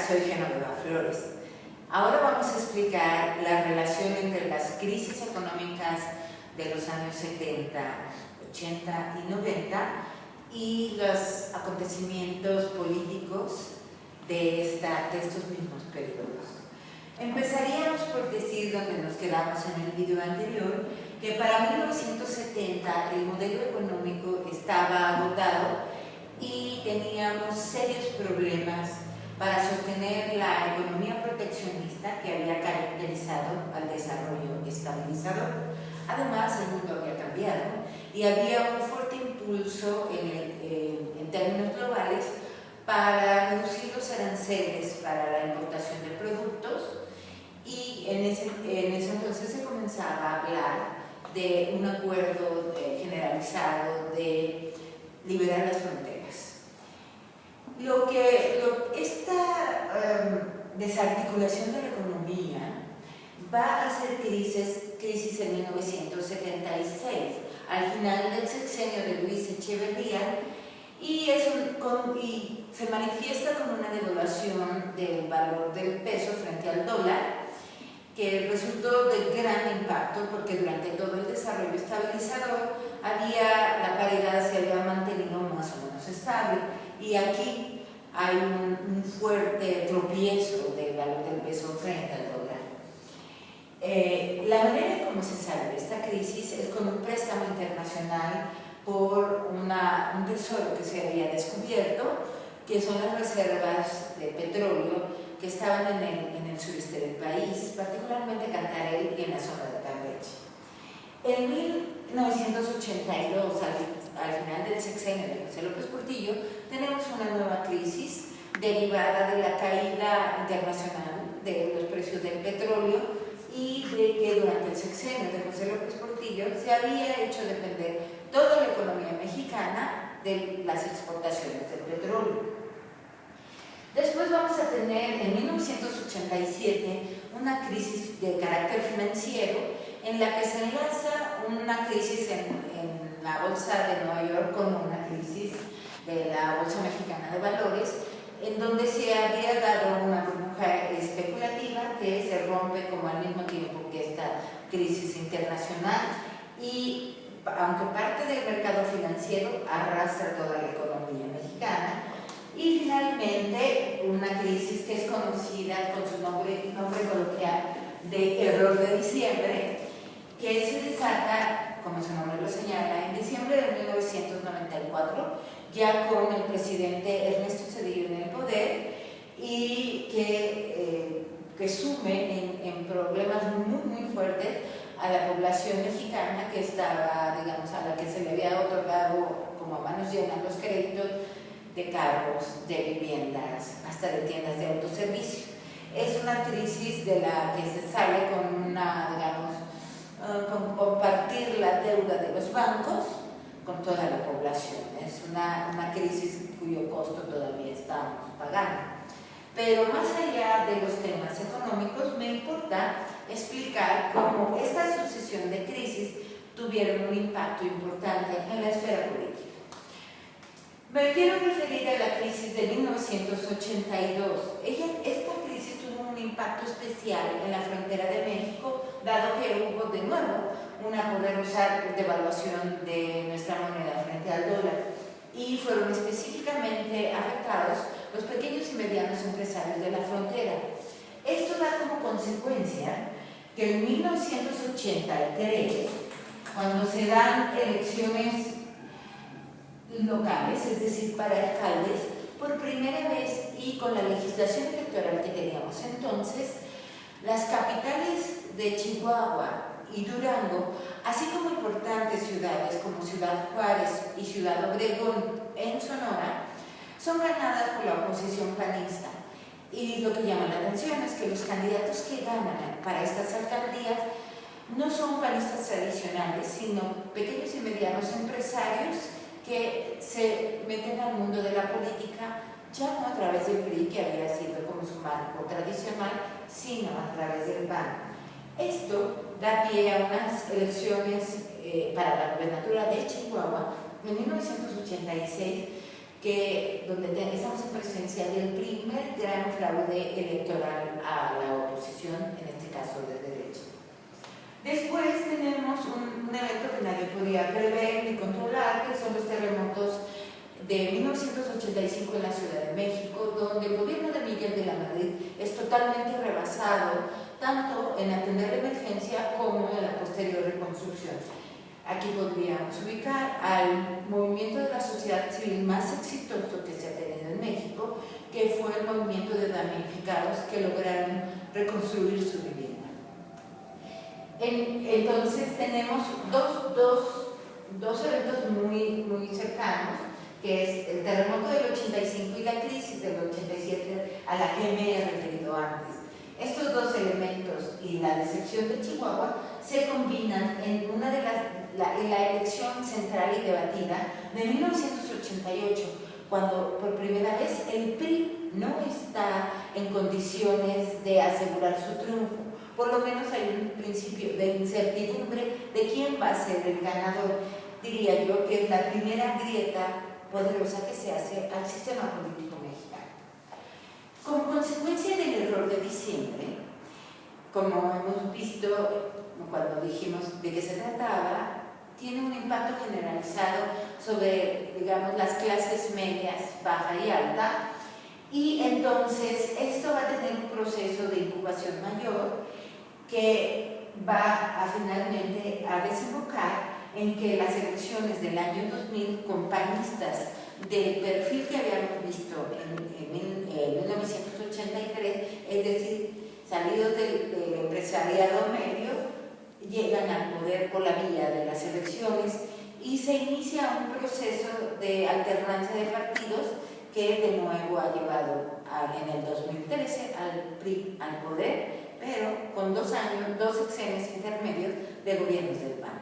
soy Genoveva Flores. Ahora vamos a explicar la relación entre las crisis económicas de los años 70, 80 y 90 y los acontecimientos políticos de estos mismos periodos. Empezaríamos por decir, donde nos quedamos en el video anterior, que para 1970 el modelo económico estaba agotado y teníamos serios problemas para sostener la economía proteccionista que había caracterizado al desarrollo estabilizador. Además, el mundo había cambiado y había un fuerte impulso en términos globales para reducir los aranceles para la importación de productos, y en ese entonces se comenzaba a hablar de un acuerdo generalizado de liberar las fronteras. Esta desarticulación de la economía va a ser crisis en 1976, al final del sexenio de Luis Echeverría, y se manifiesta como una devaluación del valor del peso frente al dólar, que resultó de gran impacto porque durante todo el desarrollo estabilizador la paridad se había mantenido más o menos estable, y aquí hay un fuerte tropiezo del valor del peso frente al dólar. La manera como se sale de esta crisis es con un préstamo internacional por un tesoro que se había descubierto, que son las reservas de petróleo que estaban en el sureste del país, particularmente Cantarell y en la zona de Campeche. En 1982, al final del sexenio de José López Portillo, tenemos una nueva crisis derivada de la caída internacional de los precios del petróleo y de que durante el sexenio de José López Portillo se había hecho depender toda la economía mexicana de las exportaciones del petróleo. Después vamos a tener en 1987 una crisis de carácter financiero en la que se enlaza una crisis en la Bolsa de Nueva York con una crisis de la Bolsa Mexicana de Valores, en donde se había dado una burbuja especulativa que se rompe como al mismo tiempo que esta crisis internacional, y aunque parte del mercado financiero arrastra toda la economía mexicana. Y finalmente una crisis que es conocida con su nombre coloquial de error de diciembre, que se desata, como su nombre lo señala, en diciembre de 1994, ya con el presidente Ernesto Zedillo en el poder, y que sume en problemas muy fuertes a la población mexicana, que estaba, digamos, a la que se le había otorgado como a manos llenas los créditos de carros, de viviendas, hasta de tiendas de autoservicio. Es una crisis de la que se sale con con compartir la deuda de los bancos con toda la población. Es una crisis cuyo costo todavía estamos pagando. Pero más allá de los temas económicos, me importa explicar cómo esta sucesión de crisis tuvieron un impacto importante en la esfera política. Me quiero referir a la crisis de 1982. Esta crisis tuvo un impacto especial en la frontera de México, dado que hubo de nuevo una poderosa devaluación de nuestra moneda frente al dólar, y fueron específicamente afectados los pequeños y medianos empresarios de la frontera. Esto da como consecuencia que en 1983, cuando se dan elecciones locales, es decir, para alcaldes, por primera vez y con la legislación electoral que teníamos entonces, las capitales de Chihuahua y Durango, así como importantes ciudades como Ciudad Juárez y Ciudad Obregón en Sonora, son ganadas por la oposición panista. Y lo que llama la atención es que los candidatos que ganan para estas alcaldías no son panistas tradicionales, sino pequeños y medianos empresarios que se meten al mundo de la política, ya no a través del PRI, que había sido como su marco tradicional, sino a través del PAN. Esto da pie a unas elecciones para la gobernatura de Chihuahua en 1986, donde estamos en presencia del primer gran fraude electoral a la oposición, en este caso de derecha. Después tenemos un evento que nadie podía prever ni controlar, que son los terremotos de 1985 en la Ciudad de México, donde el gobierno de Miguel de la Madrid es totalmente rebasado, tanto en atender la emergencia como en la posterior reconstrucción. Aquí podríamos ubicar al movimiento de la sociedad civil más exitoso que se ha tenido en México, que fue el movimiento de damnificados que lograron reconstruir su vivienda. Entonces tenemos dos eventos muy cercanos, que es el terremoto del 85 y la crisis del 87 a la que me he referido antes. Estos dos elementos y la decepción de Chihuahua se combinan en la elección central y debatida de 1988, cuando por primera vez el PRI no está en condiciones de asegurar su triunfo. Por lo menos hay un principio de incertidumbre de quién va a ser el ganador. Diría yo que es la primera grieta poderosa que se hace al sistema político mexicano. Como consecuencia del error de diciembre, como hemos visto cuando dijimos de qué se trataba, tiene un impacto generalizado sobre, digamos, las clases medias, baja y alta, y entonces esto va a tener un proceso de incubación mayor que va finalmente a desembocar en que las elecciones del año 2000, con panistas del perfil que habíamos visto en 1983, es decir, salidos del empresariado medio, llegan al poder por la vía de las elecciones y se inicia un proceso de alternancia de partidos que de nuevo ha llevado en el 2013 al PRI al poder, pero con 2 sexenios intermedios de gobiernos del PAN.